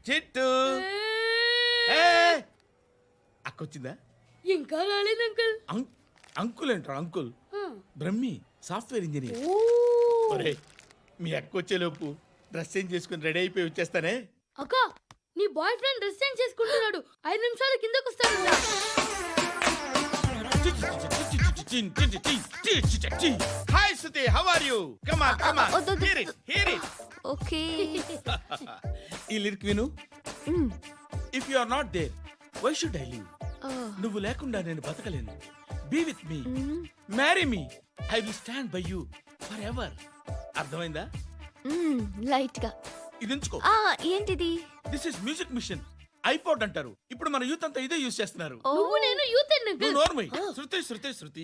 చిట్టు అక్కొచ్చిందా? ఇంకా రాలేదు అంకుల్. అంకుల్ ఏంట్రా అంకుల్? Brahmi software engineer. ఒరే మీ అక్కొచ్చేలోపు డ్రెస్ చేంజ్ చేసుకుని రెడీ అయిపోయి వచ్చేస్తానే. అక్క నీ బాయ్ ఫ్రెండ్ డ్రెస్ చేంజ్ చేసుకుంటున్నాడు, 5 నిమిషాల కిందకు వస్తాడు. Hi Suthi, how are you? Come on come on, hear it. Okay. ఈ లిరిక్ విను. If you are not there why should I live? నువ్వు లేకుండా నేను బతకలేను. Be with me, marry me, I will stand by you for ever. అర్థమైందా? Light గా. ఇది ఉంచుకో. ఏంటిది? This is music machine, iPod అంటారు. ఇప్పుడు మన యూత్ అంతా ఇదే యూస్ చేస్తున్నారు. నువ్వు నేను యూత్ నువ్వు నోర్మై. శృతి శృతి శృతి.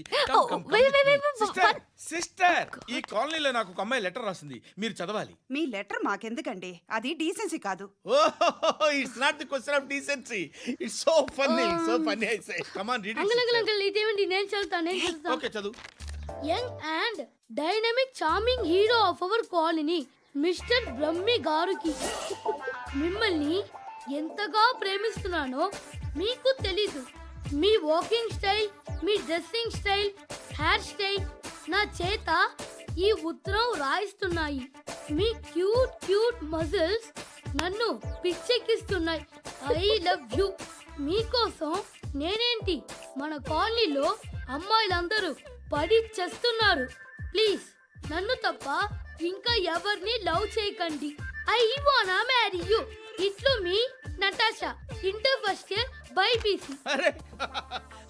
సిస్టర్, ఈ కాలనీలో నాకు ఒక అమ్మాయి లెటర్ రాసింది, మీరు చదవాలి. మీ లెటర్ మాకెందుకండి, అది డీసెన్సీ కాదు. ఓహో, it's not the question of decency, it's so funny, so funny. I say come on read it. Uncle ఇదేంటి? నేను చదువుతాను. ఓకే చదువు. Young and dynamic charming hero of our colony mister Brahmi గారికి మిమ్మల్ని ఎంతగా ప్రేమిస్తున్నానో మీకు తెలీదు. మీ వాకింగ్ స్టైల్, మీ డ్రెస్సింగ్ స్టైల్, హెయిర్ స్టైల్ నా చేత ఈ ఉత్తరం రాయిస్తున్నాయి. మీ క్యూట్ క్యూట్ మజిల్స్ నన్ను పిచ్చెక్కిస్తున్నాయి. I love you. మీకోసం నేనేంటి, మన కాలనీలో అమ్మాయిలందరూ పడి చేస్తున్నారు. ప్లీజ్ నన్ను తప్ప ఇంకా ఎవరిని లవ్ చేయకండి. ఐ వానా మ్యారీ యూ. ఇట్లు మీ Natasha, inter first year BiPC. అరే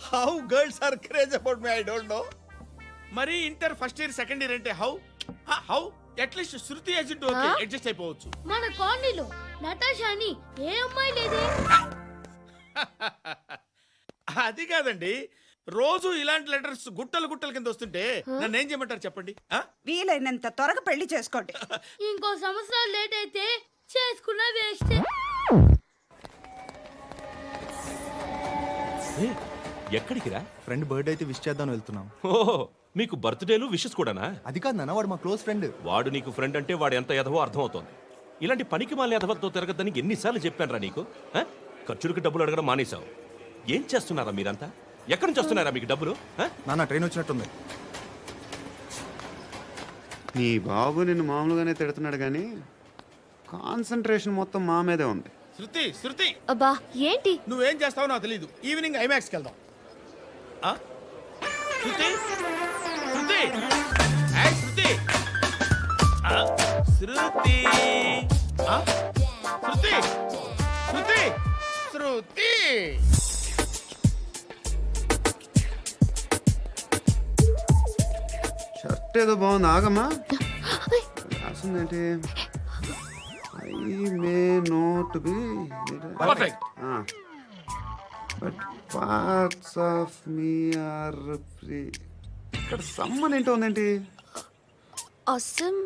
how girls are craze about me, I don't know. మరి inter first year second year అంటే how how at least Shruti agent okay adjust అయిపోవచ్చు. మన కాలనీలో నటాషా అని ఏ అమ్మాయి లేదే. అది కాదండి, రోజు ఇలాంటి లెటర్స్ గుట్టలు గుట్టల కింద వస్తుంటే నన్ను ఏం చేయమంటారు చెప్పండి? వీలైనంత త్వరగా పెళ్లి చేసుకోండి. ఇంకో సంవత్సరాలు లేట్ అయితే చేసుకున్నా వేస్ట్. ఎక్కడికి రా? ఫ్రెండ్ బర్త్డే అయితే విష్ చేద్దాం వెళ్తున్నాం. ఓహో, మీకు బర్త్డేలు విషెస్ కూడానా? అది కాదు నాన్న, వాడు మా క్లోజ్ ఫ్రెండ్. వాడు నీకు ఫ్రెండ్ అంటే వాడు ఎంత ఎదవో అర్థమవుతోంది. ఇలాంటి పనికి మాలిన ఎదవతో తిరగద్దని ఎన్నిసార్లు చెప్పాను రా నీకు? ఖర్చులకు డబ్బులు అడగడం మానేశావు. ఏం చేస్తున్నారా మీరంతా? ఎక్కడి నుంచి వస్తున్నారా మీకు డబ్బులు? నాన్న ట్రైన్ వచ్చినట్టుంది. నీ బాబు నిన్ను మామూలుగానే తిడుతున్నాడు కానీ కాన్సన్ట్రేషన్ మొత్తం మా మీదే ఉంది. శృతి శృతి, అబ్బా ఏంటి? నువ్వేం చేస్తావో నాకు తెలీదు. ఈవినింగ్ ఐమాక్స్కి వెళ్దాం. శృతి శృతి శృతి శృతి శృతి శృతి శృతి. షర్ట్ ఏదో బాగుంది, ఆగమ్మా. రాసిందేంటి? I may not be perfect. But parts of me are free. ఇక్కడ సమ్మన్ ఏంటో ఉందేంటి? awesome.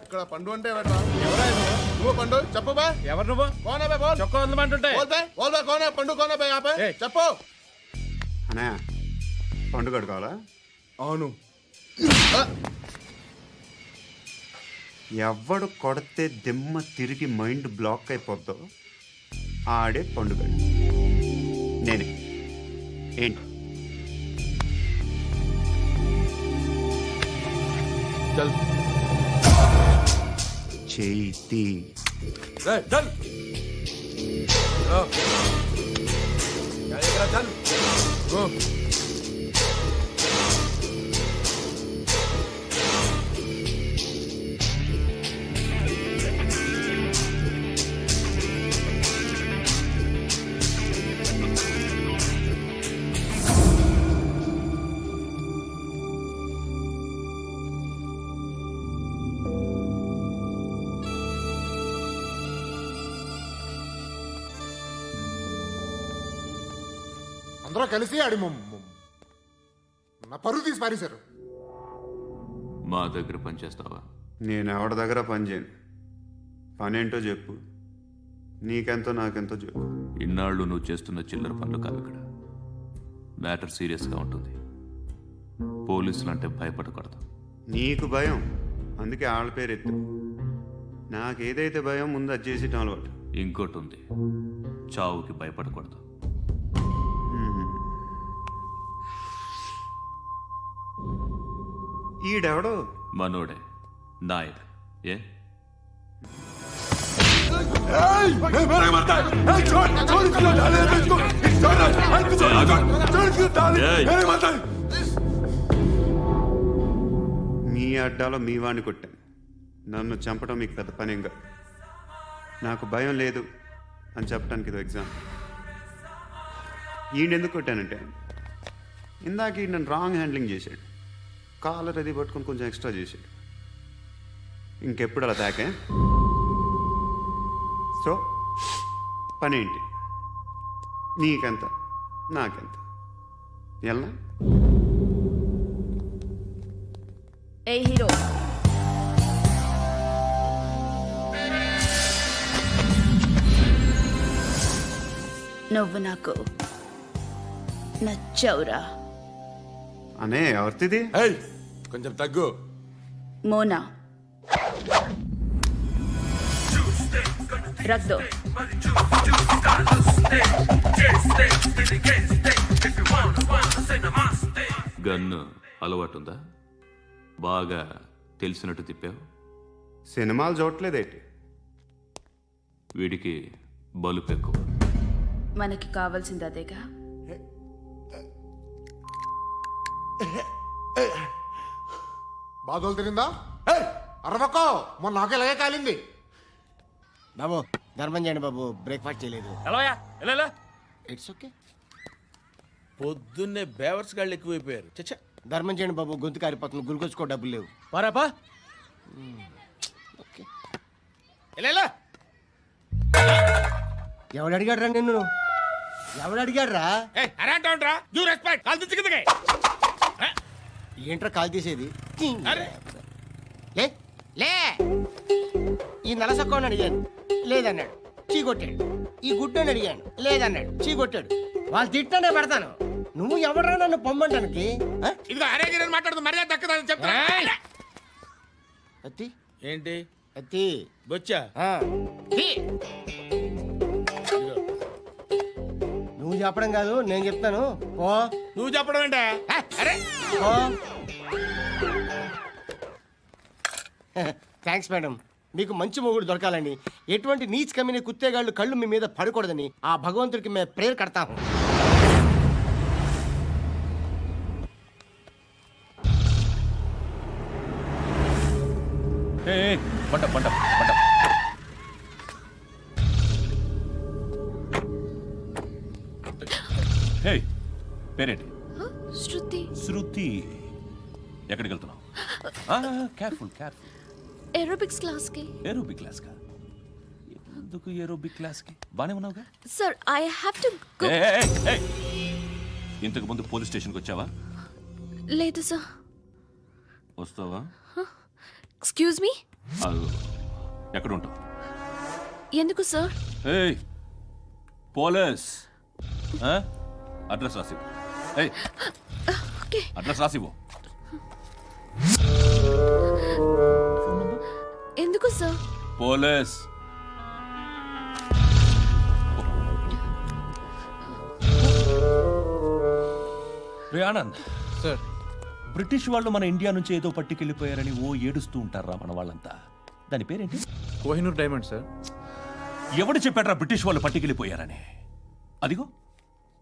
ఇక్కడ పండు అంటే నువ్వు పండు చెప్పు బా. ఎవరు నువ్వు? కోనే బే బోల్. చొక్కా వదలమంటుంటే బోల్ బే కోనే పండు కోనే బే ఆపే చెప్పు. అనే పండుగ కావాలా? అవును. ఎవడు కొడితే దిమ్మ తిరిగి మైండ్ బ్లాక్ అయిపోద్దో ఆడే పండుగ. నేనే. ఏంటి? చేతి అందరూ అందరూ కలిసి ఆడి నా పరువు తీసి పారేశారు. మా దగ్గర పనిచేస్తావా? నేను ఎవరి దగ్గర పని చేయను. పని ఏంటో చెప్పు. నీకెంతో నాకెంతో చెప్పు. ఇన్నాళ్ళు నువ్వు చేస్తున్న చిల్లర పనులు కావు ఇక్కడ. మ్యాటర్ సీరియస్గా ఉంటుంది. పోలీసులు అంటే భయపడకూడదు. నీకు భయం, అందుకే ఆళ్ళ పేరు ఎత్తు. నాకేదైతే భయం ముందు అది చేసి అలవాటు. ఇంకోటి ఉంది, చావుకి భయపడకూడదు. ఈడెవడో మనోడే నాయక్. ఏ మీ అడ్డాలో మీ వాడిని కొట్టాను. నన్ను చంపడం మీకు పెద్ద పనేంగా. నాకు భయం లేదు అని చెప్పడానికి ఇది ఎగ్జామ్. ఈయన ఎందుకు కొట్టానంటే ఇందాక ఈయన నన్ను రాంగ్ హ్యాండ్లింగ్ చేశాడు. కాలర్ అది పట్టుకొని కొంచెం ఎక్స్ట్రా చేశాడు. ఇంకెప్పుడు అలా తాకే. సో పని ఏంటి? నీకెంత నాకెంత ఎలా? ఏ హీరో, నువ్వు నాకు నచ్చవురా. అనే ఎవరిది? ఏయ్, కొంచెం తగ్గు. మోనా రక్ దో. గన్ను అలవాటుందా? బాగా తెలిసినట్టు తిప్పావు. సినిమాలు చూడట్లేదేంటి? వీడికి బలుపు ఎక్కువ. మనకి కావాల్సింది అదేగా. బాధలు తిరిందా? అరవకో, మొన్న నాకు ఇలాగే కాలింది. బాబు ధర్మం చేయండి బాబు, బ్రేక్ఫాస్ట్ చేయలేదు. It's okay. పొద్దున్నే బేవర్స్ గాళ్ళు ఎక్కువైపోయారు. చచ్చా, ధర్మం చేయండి బాబు, గొంతు కారిపోతుంది, గురికొచ్చుకో డబ్బులు లేవు. పారాపా. ఓకే. ఎవడు అడిగాడు రా నిన్ను? ఎవడు అడిగాడు రా? ఏంట్రా కాల్ తీసేది? లే లే. ఈ నలసక్కని అడిగాను, లేదన్నాడు, చీ కొట్టాడు. ఈ గుడ్డని అడిగాను, లేదన్నాడు, చీ కొట్టాడు. వాళ్ళు తిట్టానే పెడతాను. నువ్వు ఎవడరా నన్ను పొమ్మంటానికి? అత్తి ఏంటి అత్తి బొచ్చా? నువ్వు చెప్పడం కాదు, నేను చెప్తాను. ఓ నువ్వు చెప్పడం ఏంటే? ఓ థ్యాంక్స్ మేడం. మీకు మంచి మొగుడు దొరకాలని, ఎటువంటి నీచ్ కమ్మిన కుత్తేగాళ్ళు కళ్ళు మీ మీద పడకూడదని ఆ భగవంతుడికి మేము ప్రేయర్ కడతాము. పేరేంటి? శృతి. శృతి. ఎక్కడికి వెళ్తున్నావు? Careful careful. ఏరోబిక్స్ క్లాస్ కి. ఏరోబిక్ క్లాస్ కా? ఎందుకు ఏరోబిక్ క్లాస్ కి? బానే ఉన్నావుగా? Sir, I have to go. ఇంతకు ముందు పోలీస్ స్టేషన్కి వచ్చావా? లేదు సార్. వస్తావా? Excuse me. ఎక్కడ ఉంటావు? ఎందుకు సార్? ఏయ్ పోలీస్, అడ్రస్ రాసివ్వు. ఏయ్ ఓకే. అడ్రస్ రాసివ్వు. ఎందుకు సార్? పోలీస్. రే ఆనంద్ సార్, బ్రిటిష్ వాళ్ళు మన ఇండియా నుంచి ఏదో పట్టుకెళ్ళిపోయారని ఓ ఏడుస్తూ ఉంటారా మన వాళ్ళంతా. దాని పేరేంటి? Kohinoor diamond sir. ఎవడు చెప్పాడ్రా బ్రిటిష్ వాళ్ళు పట్టుకెళ్ళిపోయారని? అదిగో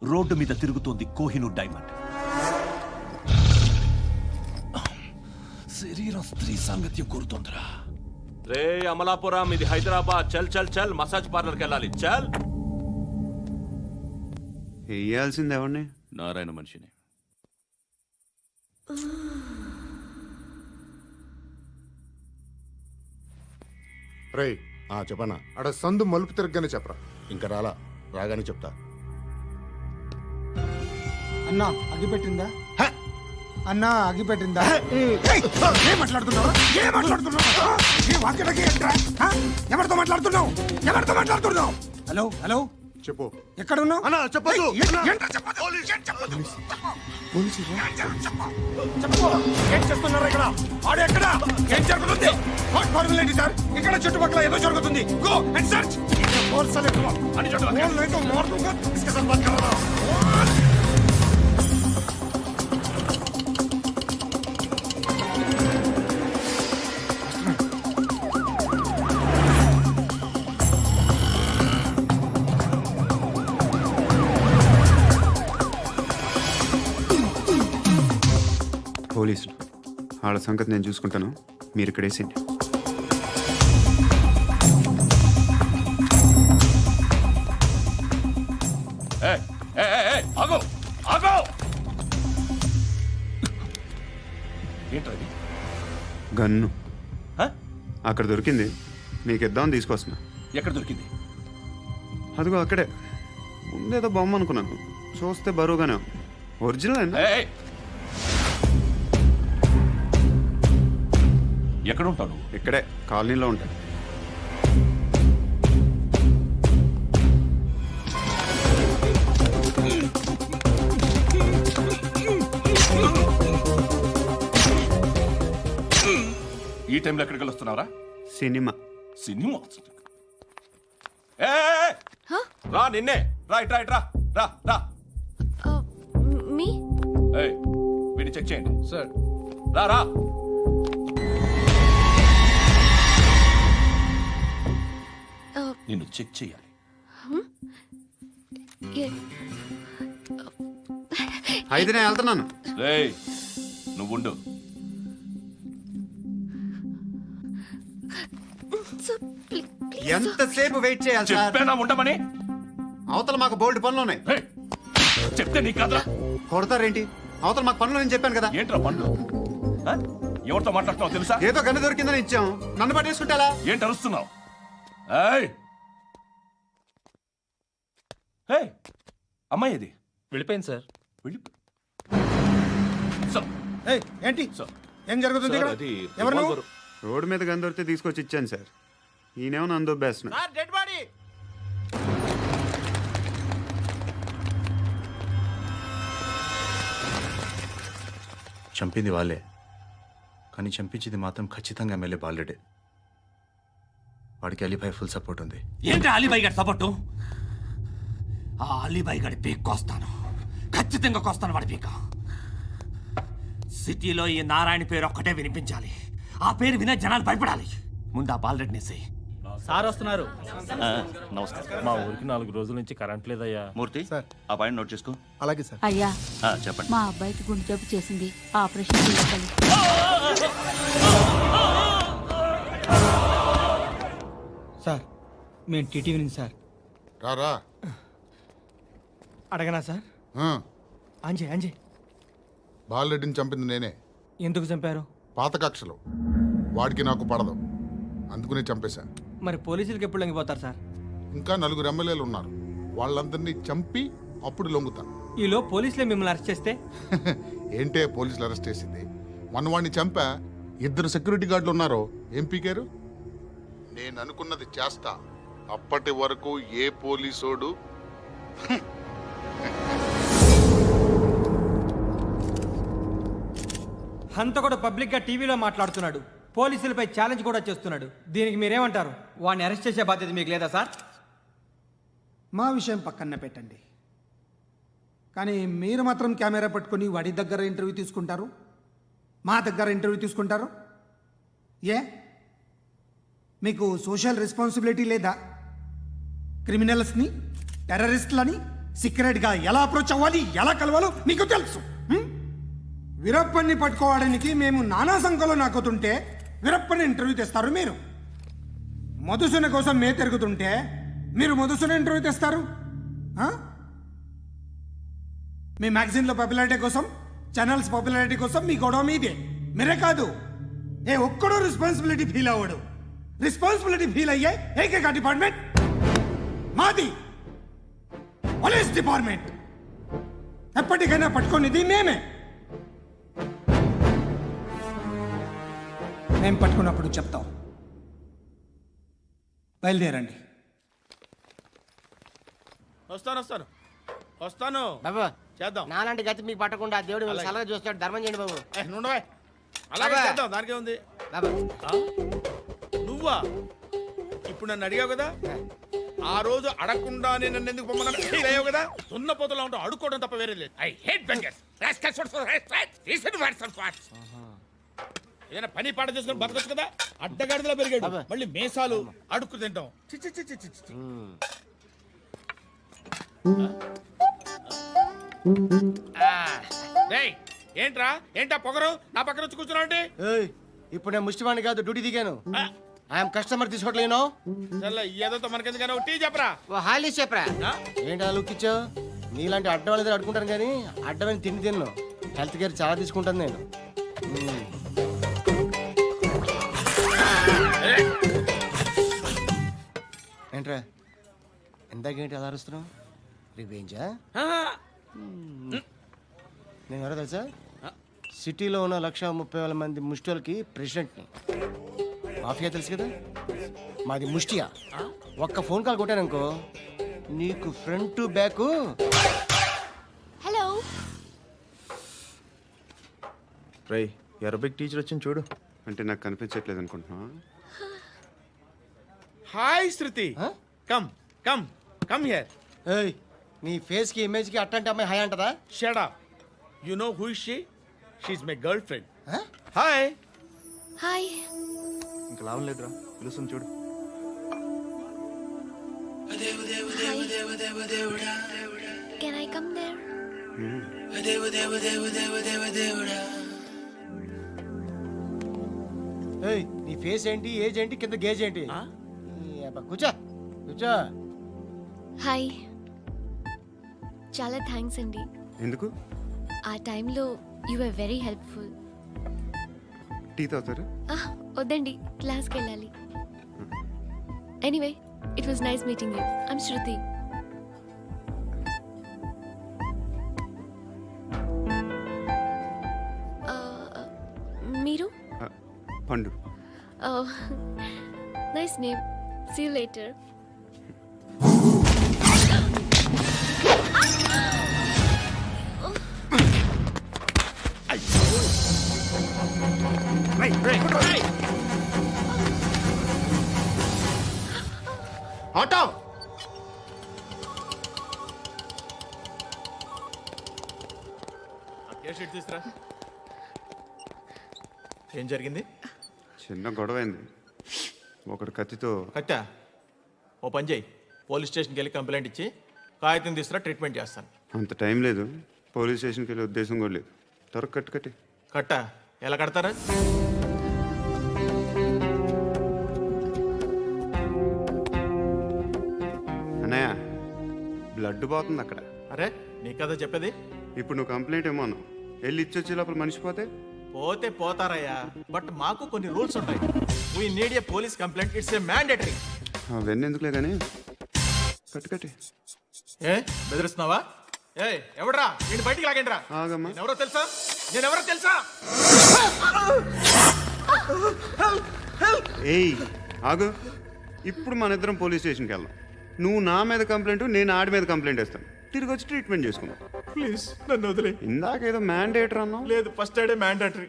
రోడ్డు మీద తిరుగుతోంది కోహినూర్ డైమండ్. శరీరం స్త్రీ సాంగత్యం కోరుతోందిరా. రే అమలాపురం, ఇది హైదరాబాద్. చల్ చల్ చల్, మసాజ్ పార్లర్కి వెళ్ళాలి. చల్. వేయాల్సింది ఎవరిని? నారాయణ మనిషిని. రేయ్, చెప్పనా? అక్కడ సందు మలుపు తిరగగానే చెప్పరా. ఇంకా రాలా, రాగానే చెప్తా. అన్నా అగిపెట్టిందా అన్నా అగిపెట్టిందా ఏం మాట్లాడుతున్నావు ఏం మాట్లాడుతున్నావు ఏ వాక్యలకి ఏంట్రా? ఆ? ఎవరితో మాట్లాడుతున్నావు ఎవరితో మాట్లాడుతున్నావు హలో హలో చెప్పు ఎక్కడ ఉన్నావు అన్నా చెప్పదు ఏంట్రా చెప్పొద్దు? ఏం చెప్పొద్దు? చెప్పు. ఏం చేస్తున్నారు ఇక్కడ ఆడు ఎక్కడ ఏం జరుగుతుంది వాట్ ఫార్మల్ ఏంటి సార్ ఇక్కడ చుట్టుపక్కల ఏదో జరుగుతుంది గో అండ్ సర్చ్ అని పోలీసులు వాళ్ళ సంగతి నేను చూసుకుంటాను మీరు ఇక్కడ వేసేయండి ఆగో ఆగో ఏంటది గన్ను అక్కడ దొరికింది మీకు ఇద్దామని తీసుకొస్తున్నా ఎక్కడ దొరికింది? అదిగో అక్కడే ముందేదో బొమ్మ అనుకున్నాను చూస్తే బరువుగానే ఉంది. ఒరిజినల్ అండి ఎక్కడ ఉంటావు? ఇక్కడే కాలనీలో ఉంటాయి. ఈ టైంలో ఎక్కడికి వస్తున్నావురా? సినిమా సినిమా రా నిన్నే రా ఇట్రా ఇట్రా రా రా మీ వీడిని చెక్ చేయండి సార్. రా రా నిన్ను చెక్ చేయాలి. అయితే నేను వెళ్తున్నాను. రేయ్ నువ్వుండు. ఎంతసేపు వెయిట్ చేయాలి సార్? చెప్పేనా ఉండమని? అవతల మాకు బోల్డ్ పనులు ఉన్నాయి. రేయ్, చెప్తే నీకు కాదురా. కొడతారేంటి? అవతల మాకు పనులు నేను చెప్పాను కదా. ఏంట్రా పండ్లు? ఆ? ఎవరితో మాట్లాడుతున్నావు తెలుసా? ఏదో గన్ను దొరికిందని ఇచ్చాం, నన్ను పట్టేసుకుంటా. ఏంటి అరుస్తున్నావు? ఏయ్ ఏయ్, అమ్మాయి ఇది వెళ్ళిపోయింది సార్. వెళ్ళి సార్, ఏయ్, ఏంటి సార్. ఏం జరుగుతుంది ఇక్కడ? అది ఎవరు నువ్వు? రివాల్వర్. రోడ్డు మీద గన్ను దొరికితే తీసుకొచ్చి ఇచ్చాను సార్. ఈయనేమో నన్ను దొబ్బేస్తున్నా. Dead body. చంపింది వాళ్ళే, కానీ చంపించింది మాత్రం ఖచ్చితంగా ఎమ్మెల్యే బాలుడే. వాడికి అలీభాయ్ ఫుల్ సపోర్ట్ ఉంది. ఏంటి అలీబాయి గారి సపోర్టు? ఆ అలీబాయి గారి పీక్ కోస్తాను, ఖచ్చితంగా కోస్తాను వాడి పీక. సిటీలో ఈ నారాయణ పేరు ఒక్కటే వినిపించాలి. ఆ పేరు వినే జనాలు భయపడాలి. ముందు ఆ బాలరెడ్డిని వేసేయ్. సార్ వస్తున్నారు. నమస్కారం. మా ఊరికి 4 రోజుల నుంచి కరెంట్ లేదయ్యా. మూర్తి ఆ పాయింట్ నోట్ చేసుకో. అలాగే సార్. అయ్యా చెప్పండి. మా అబ్బాయికి గుండె జబ్బు చేసింది, ఆపరేషన్ చేయాలి. సార్ మేము టీటీవీ నుంచి సార్. రారా అడగనా సార్? అంజయ్ బాలరెడ్డిని చంపింది నేనే. ఎందుకు చంపారు? పాత కక్షలు వాడికి నాకు పడదు, అందుకునే చంపేశా. మరి పోలీసులకు ఎప్పుడు లొంగిపోతారు సార్? ఇంకా 4 ఎమ్మెల్యేలు ఉన్నారు, వాళ్ళందరినీ చంపి అప్పుడు లొంగుతా. ఈలో పోలీసులే మిమ్మల్ని అరెస్ట్ చేస్తే? ఏంటే పోలీసులు అరెస్ట్ చేసింది? మన వాడిని చంపా, 2 సెక్యూరిటీ గార్డులు ఉన్నారో ఏం పీకారు? నేను అనుకున్నది చేస్తా, అప్పటి వరకు ఏ పోలీసోడు హంతకుడు పబ్లిక్ గా టీవీలో మాట్లాడుతున్నాడు, పోలీసులపై ఛాలెంజ్ కూడా చేస్తున్నాడు. దీనికి మీరేమంటారు? వాడిని అరెస్ట్ చేసే బాధ్యత మీకు లేదా సార్? మా విషయం పక్కన పెట్టండి, కానీ మీరు మాత్రం కెమెరా పట్టుకొని వాడి దగ్గర ఇంటర్వ్యూ తీసుకుంటారు, మా దగ్గర ఇంటర్వ్యూ తీసుకుంటారు. ఏ మీకు సోషల్ రెస్పాన్సిబిలిటీ లేదా? క్రిమినల్స్ని, టెర్రరిస్టులని సీక్రెట్గా ఎలా అప్రోచ్ అవ్వాలి, ఎలా కలవాలో మీకు తెలుసు. వీరప్పన్ని పట్టుకోవడానికి మేము నానా సంఖ్యలో నాకుతుంటే వీరప్పని ఇంటర్వ్యూ తెస్తారు మీరు. మధుసూన కోసం మే తిరుగుతుంటే మీరు మధుసూన ఇంటర్వ్యూ తెస్తారు. మీ మ్యాగజైన్లో పాపులారిటీ కోసం, ఛానల్స్ పాపులారిటీ కోసం మీ గొడవ మీదే. మీరే కాదు, ఏ ఒక్కడో రెస్పాన్సిబిలిటీ ఫీల్ అవ్వడు. రెస్పాన్సిబిలిటీ ఫీల్ అయ్యే ఏకైక డిపార్ట్మెంట్ మాది, పోలీస్ డిపార్ట్మెంట్. ఎప్పటికైనా పట్టుకునేది మేమే. మేం పట్టుకున్నప్పుడు చెప్తాం. బయలుదేరండి. వస్తాను బాబు చేద్దాం. నాలాంటి గతి మీకు పట్టకుండా దేవుడు మిమ్మల్ని సలహా చూస్తాడు. ధర్మం చేయండి బాబు. నుండవే అలాగే అబ్బా. చేద్దాం, దానికే ఉంది. బాబు నువ్వా ఇప్పుడు నన్ను అడిగావు కదా, ఆ రోజు అడగకుండానే నన్ను ఎందుకు పొమ్మన్నాడు ఫీల్ అయ్యావు కదా. సున్న పోతలో ఉంటావు, అడుక్కోవడం తప్ప వేరే లేదు. I hate bangers. ఏదైనా పని పాట చేసుకుని బతకొచ్చు కదా. అడ్డగాడిదలా పెరిగాడు, అబ్బా. మళ్ళీ మేసాలు అడుక్కు తింటాం. చి చి చి చి చి చి. రేయ్, ఏంటా పొగరు నా పక్కన వచ్చి కూర్చున్నావు అంటే? ఏయ్, ఇప్పుడు నేను ముష్టివాణి కాదు, డ్యూటీ దిగాను. ఐఎమ్ కస్టమర్ తీసుకోవట్లేను. ఏదో మనకెందుకైనా టీ చెప్పరా. ఓ హాలీ చెప్పరా. ఆ? ఏంటి అలా లుక్ ఇచ్చావు? నీలాంటి అడ్డం వాళ్ళ దగ్గర అడుకుంటాను కానీ అడ్డమైన తిండి తిన్ను. హెల్త్ కేర్ చాలా తీసుకుంటాను నేను. ఏంట్రా ఇందాకేంటి అలా అరుస్తున్నావు? రివేంజా? నేను ఎవరో తెలుసా? సిటీలో ఉన్న 130,000 మంది ముష్టిలకి ప్రెసిడెంట్ని. మాఫియా తెలుసు కదా, మాది ముష్టియా. ఒక్క ఫోన్ కాల్ కొట్టాననుకో నీకు ఫ్రంట్ టు బ్యాక్. హలో. రై అరబిక్ టీచర్ వచ్చింది చూడు. అంటే నాకు కనిపించట్లేదు అనుకుంటున్నా. Hi Shruti, Huh? Come come come here. ఏయ్, నీ ఫేస్ కి ఇమేజ్ కి అట్టంటే అమ్మాయి హాయ్ అంటదా? Shut up. You know who is she? She is my girlfriend. Huh? Hi. Hi. ఇంకా లాభం లేదురా, పిలుస్తుంది చూడు. Can I come there? ఏయ్, నీ ఫేస్ ఏంటి, ఏజ్ ఏంటి, కింద గేజ్ ఏంటి? ఈ అబ్బా, కూర్చో కూర్చో. హాయ్. చాలా థ్యాంక్స్ అండి. ఎందుకు? ఆ టైంలో you are very helpful. Tea తాగుతారు? వద్దండి, క్లాస్కి వెళ్ళాలి. Anyway, it was nice meeting you. I'm Shruti. మీరు? Pandu. Nice name. See you later. Auto. తీసురా. ఏం జరిగింది? చిన్న గొడవ అయింది. ఒకడు కత్తితో. కట్టా ఓ పని చేయి, పోలీస్ స్టేషన్కి వెళ్ళి కంప్లైంట్ ఇచ్చి కాగితం తీసుకురా, ట్రీట్మెంట్ చేస్తాను. అంత టైం లేదు, పోలీస్ స్టేషన్కి వెళ్ళే ఉద్దేశం కూడా లేదు. త్వరగా కట్టి. కట్టా ఎలా కడతారా? అన్నయ్య, బ్లడ్ పోతుంది అక్కడ. అరే నీ కదా చెప్పేది. ఇప్పుడు నువ్వు కంప్లైంట్ ఏమో అన్నావు. వెళ్ళి ఇచ్చొచ్చే లోపల మనిషి పోతే పోతే పోతారయ్యా, బట్ మాకు కొన్ని రూల్స్ ఉంటాయి. We need a police complaint, it's a mandatory. అవన్నీ ఎందుకులే కానీ కట్టి. ఏ బెదిరిస్తున్నావా? ఏ ఎవడ్రా నేను బయటికి లాగండిరా. ఆగమ్మా. నేనెవరో తెలుసా? నేనెవరో తెలుసా? ఏయ్ ఆగు. ఇప్పుడు మన ఇద్దరం పోలీస్ స్టేషన్కి వెళ్దాం. నువ్వు నా మీద కంప్లైంట్, నేను ఆడి మీద కంప్లైంట్ వేస్తాను. తిరిగి వచ్చి ట్రీట్మెంట్ చేసుకుందాం. ప్లీజ్ నన్ను వదిలే. ఇందాకేదో మ్యాండేటర్ అన్నావు. లేదు, ఫస్ట్ ఎయిడే మ్యాండేటరీ.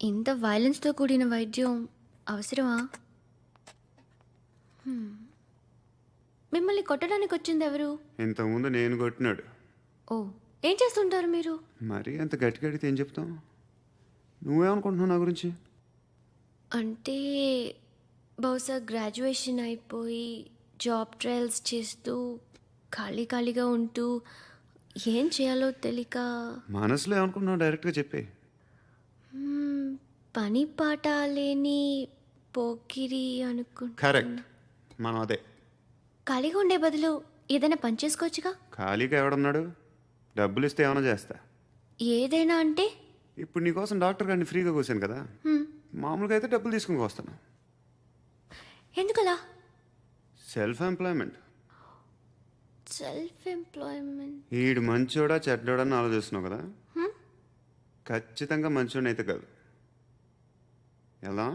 ఇంత వైలెన్స్తో కూడిన వైద్యం అవసరమా? మిమ్మల్ని కొట్టడానికి వచ్చింది ఎవరు? ఇంతకుముందు నేను కొట్టినాడు. ఓ, ఏం చేస్తుంటారు మీరు? మరి అంత గట్టిగా అడిగితే ఏం చెప్తాం? నువ్వేమనుకుంటున్నావు నా గురించి? అంటే బహుశా గ్రాడ్యుయేషన్ అయిపోయి జాబ్ ట్రయల్స్ చేస్తూ ఖాళీగా ఉంటూ ఏం చేయాలో తెలియక. మనసులో ఏమనుకుంటున్నావు డైరెక్ట్గా చెప్పే. పని పాట లేని పోకిరి అనుకుంటా. కరెక్ట్, మనం అదే. ఖాళీగా ఉండే బదులు ఏదైనా పని చేసుకోవచ్చుగా. ఖాళీగా ఎవడన్నాడు? డబ్బులు ఇస్తే ఏమైనా చేస్తా. ఏదైనా అంటే? ఇప్పుడు నీకోసం డాక్టర్ గారిని ఫ్రీగా కూర్చాను కదా, మామూలుగా అయితే డబ్బులు తీసుకుని వస్తాను. ఎందుకలా? Self employment. Self employment. ఈడు మంచోడా చెడ్డోడా అని ఆలోచిస్తున్నావు కదా ఖచ్చితంగా మంచోడని అయితే కాదు ఎలా